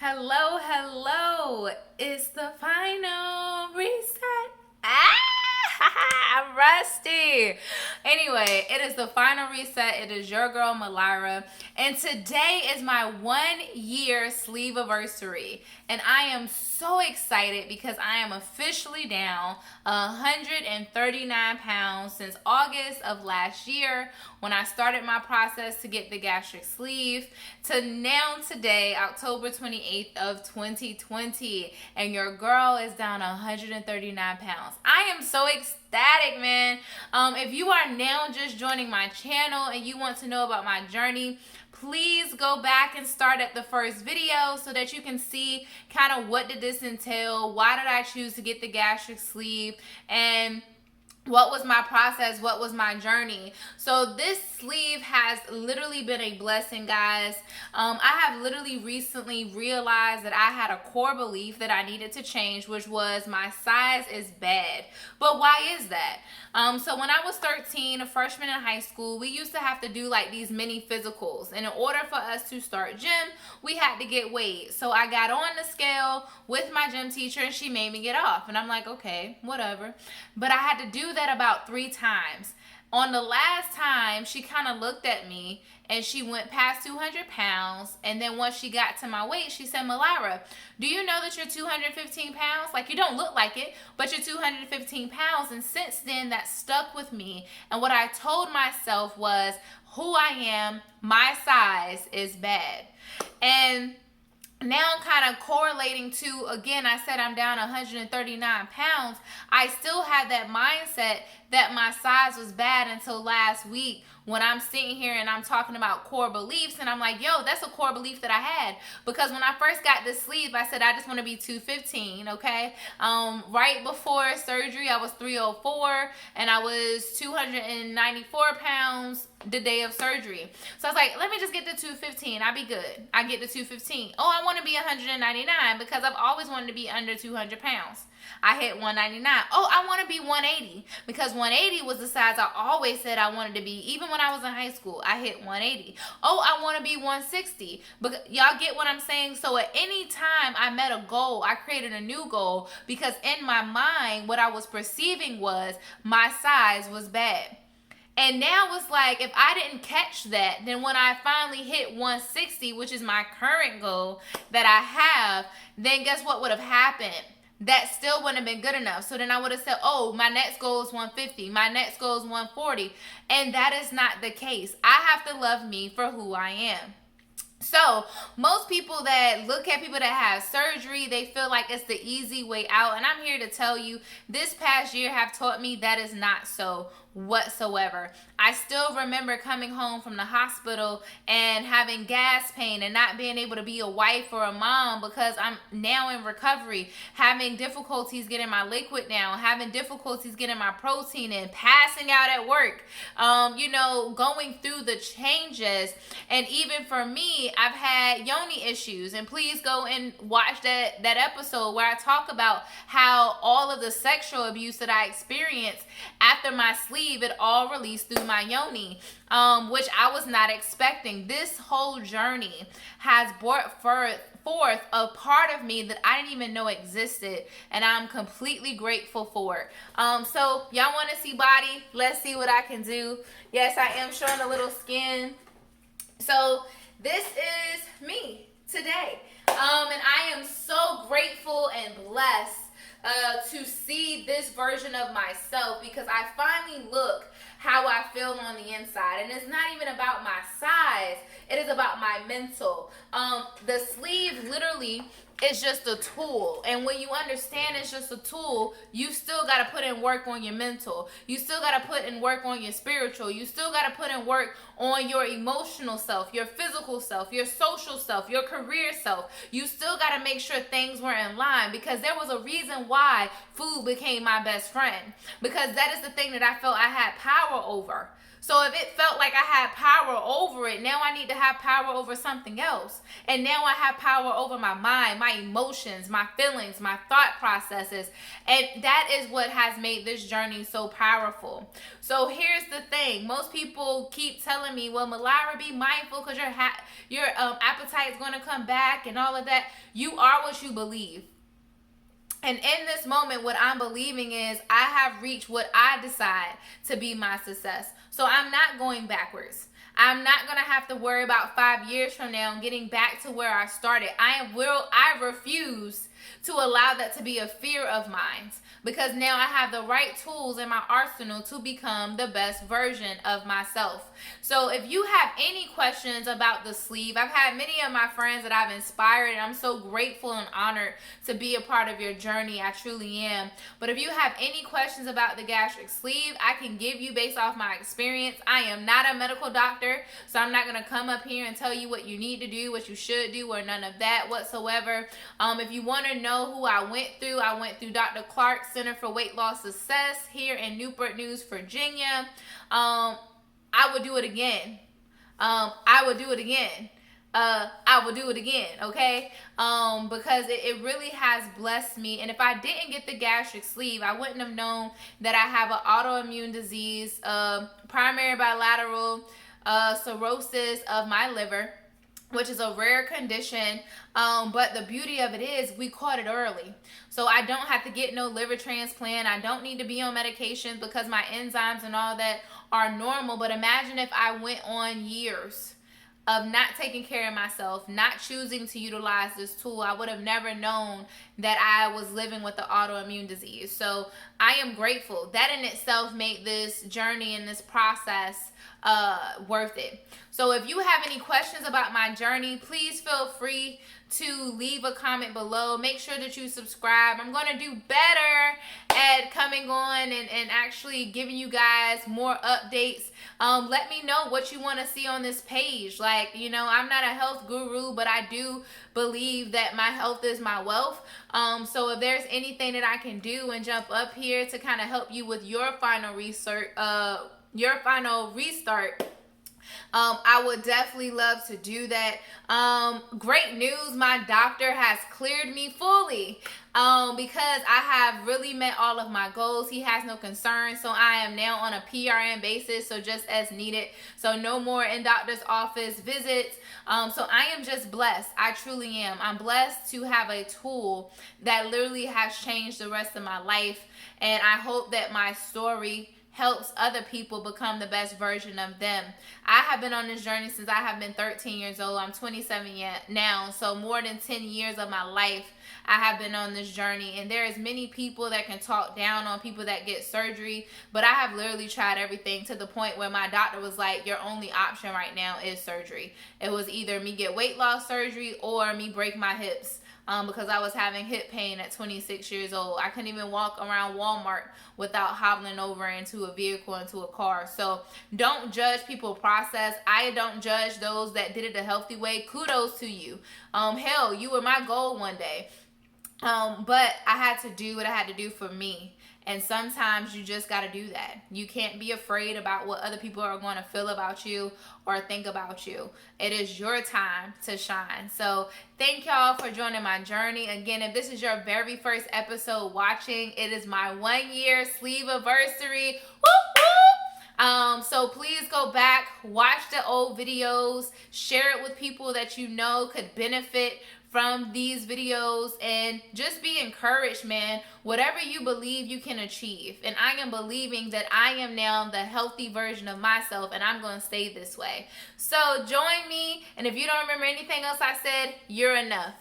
Hello, hello. It's the final reset. I'm rusty. Anyway, it is the final reset. It is your girl, Mylira. And today is my 1 year sleeveaversary. And I am so excited because I am officially down 139 pounds since August of last year when I started my process to get the gastric sleeve to now today, October 28th of 2020. And your girl is down 139 pounds. I am so ecstatic, man. If you are now just joining my channel and you want to know about my journey, please go back and start at the first video so that you can see kind of what did this entail, why did I choose to get the gastric sleeve, and what was my process, what was my journey. So this sleeve has literally been a blessing, guys. I have literally recently realized that I had a core belief that I needed to change, which was my size is bad. But why is that? So when I was 13, a freshman in high school, we used to have to do like these mini physicals. And in order for us to start gym, we had to get weighed. So I got on the scale with my gym teacher and she made me get off. And I'm like, okay, whatever. But I had to do that about 3 times. On the last time, she kind of looked at me and she went past 200 pounds. And then once she got to my weight, she said, Mylira, do you know that you're 215 pounds? Like, you don't look like it, but you're 215 pounds. And since then, that stuck with me. And what I told myself was, who I am, my size is bad. And now kind of correlating to, again, I said I'm down 139 pounds. I still had that mindset that my size was bad until last week when I'm sitting here and I'm talking about core beliefs and I'm like, yo, that's a core belief that I had. Because when I first got this sleeve, I said, I just want to be 215, okay? Right before surgery, I was 304 and I was 294 pounds the day of surgery. So I was like, let me just get to 215. I'll be good. I get to 215. Oh, I want to be 199 because I've always wanted to be under 200 pounds. I hit 199. Oh, I want to be 180 because 180 was the size I always said I wanted to be. Even when I was in high school, I hit 180. Oh, I want to be 160. But y'all get what I'm saying? So at any time I met a goal, I created a new goal because in my mind, what I was perceiving was my size was bad. And now it's like, if I didn't catch that, then when I finally hit 160, which is my current goal that I have, then guess what would have happened? That still wouldn't have been good enough. So then I would have said, oh, my next goal is 150. My next goal is 140. And that is not the case. I have to love me for who I am. So most people that look at people that have surgery, they feel like it's the easy way out. And I'm here to tell you, this past year have taught me that is not so whatsoever. I still remember coming home from the hospital and having gas pain and not being able to be a wife or a mom because I'm now in recovery, having difficulties getting my liquid down, having difficulties getting my protein in, passing out at work, going through the changes. And even for me, I've had yoni issues, and please go and watch that episode where I talk about how all of the sexual abuse that I experienced after my sleeve, it all released through my yoni, which I was not expecting. This whole journey has brought forth a part of me that I didn't even know existed, and I'm completely grateful for it. So y'all want to see body? Let's see what I can do. Yes, I am showing a little skin. So this is me today, and I am so grateful and blessed to see this version of myself because I finally look how I feel on the inside. And it's not even about my size. It is about my mental. The sleeve literally is just a tool. And when you understand it's just a tool, you still got to put in work on your mental. You still got to put in work on your spiritual. You still got to put in work on your emotional self, your physical self, your social self, your career self. You still got to make sure things were in line because there was a reason why food became my best friend. Because that is the thing that I felt I had power over. So if it felt like I had power over it, now I need to have power over something else. And now I have power over my mind, my emotions, my feelings, my thought processes. And that is what has made this journey so powerful. So here's the thing. Most people keep telling me, well, Mylira, be mindful because your appetite is going to come back and all of that. You are what you believe. And in this moment, what I'm believing is I have reached what I decide to be my success. So I'm not going backwards. I'm not going to have to worry about 5 years from now getting back to where I started. I refuse to allow that to be a fear of mine, because now I have the right tools in my arsenal to become the best version of myself. So if you have any questions about the sleeve, I've had many of my friends that I've inspired, and I'm so grateful and honored to be a part of your journey. I truly am. But if you have any questions about the gastric sleeve, I can give you based off my experience. I am not a medical doctor, so I'm not going to come up here and tell you what you need to do, what you should do, or none of that whatsoever. If you want to know who I went through Dr. Clark's Center for Weight Loss Success here in Newport News, Virginia. I would do it again. I would do it again. I will do it again, okay? Because it really has blessed me. And if I didn't get the gastric sleeve, I wouldn't have known that I have an autoimmune disease, primary bilateral cirrhosis of my liver, which is a rare condition. But the beauty of it is we caught it early. So I don't have to get no liver transplant. I don't need to be on medications because my enzymes and all that are normal. But imagine if I went on years of not taking care of myself, not choosing to utilize this tool. I would have never known that I was living with the autoimmune disease. So I am grateful. That in itself made this journey and this process worth it. So if you have any questions about my journey, please feel free to leave a comment below. Make sure that you subscribe. I'm going to do better at coming on and actually giving you guys more updates. Let me know what you want to see on this page. Like, you know, I'm not a health guru, but I do believe that my health is my wealth. So if there's anything that I can do and jump up here to kind of help you with your final research, your final restart, I would definitely love to do that. Great news, my doctor has cleared me fully because I have really met all of my goals. He has no concerns, so I am now on a PRN basis, so just as needed. So no more in doctor's office visits. So I am just blessed. I truly am. I'm blessed to have a tool that literally has changed the rest of my life, and I hope that my story helps other people become the best version of them. I have been on this journey since I have been 13 years old. I'm 27 now, so more than 10 years of my life I have been on this journey. And there is many people that can talk down on people that get surgery, but I have literally tried everything to the point where my doctor was like, your only option right now is surgery. It was either me get weight loss surgery or me break my hips. Because I was having hip pain at 26 years old. I couldn't even walk around Walmart without hobbling over into a vehicle, into a car. So don't judge people's process. I don't judge those that did it a healthy way. Kudos to you. Hell, you were my goal one day. But I had to do what I had to do for me. And sometimes you just got to do that. You can't be afraid about what other people are going to feel about you or think about you. It is your time to shine. So thank y'all for joining my journey. Again, if this is your very first episode watching, it is my 1 year sleeveaversary. So please go back, watch the old videos, share it with people that you know could benefit from these videos, and just be encouraged, man. Whatever you believe, you can achieve. And I am believing that I am now the healthy version of myself, and I'm going to stay this way. So join me, and if you don't remember anything else I said, you're enough.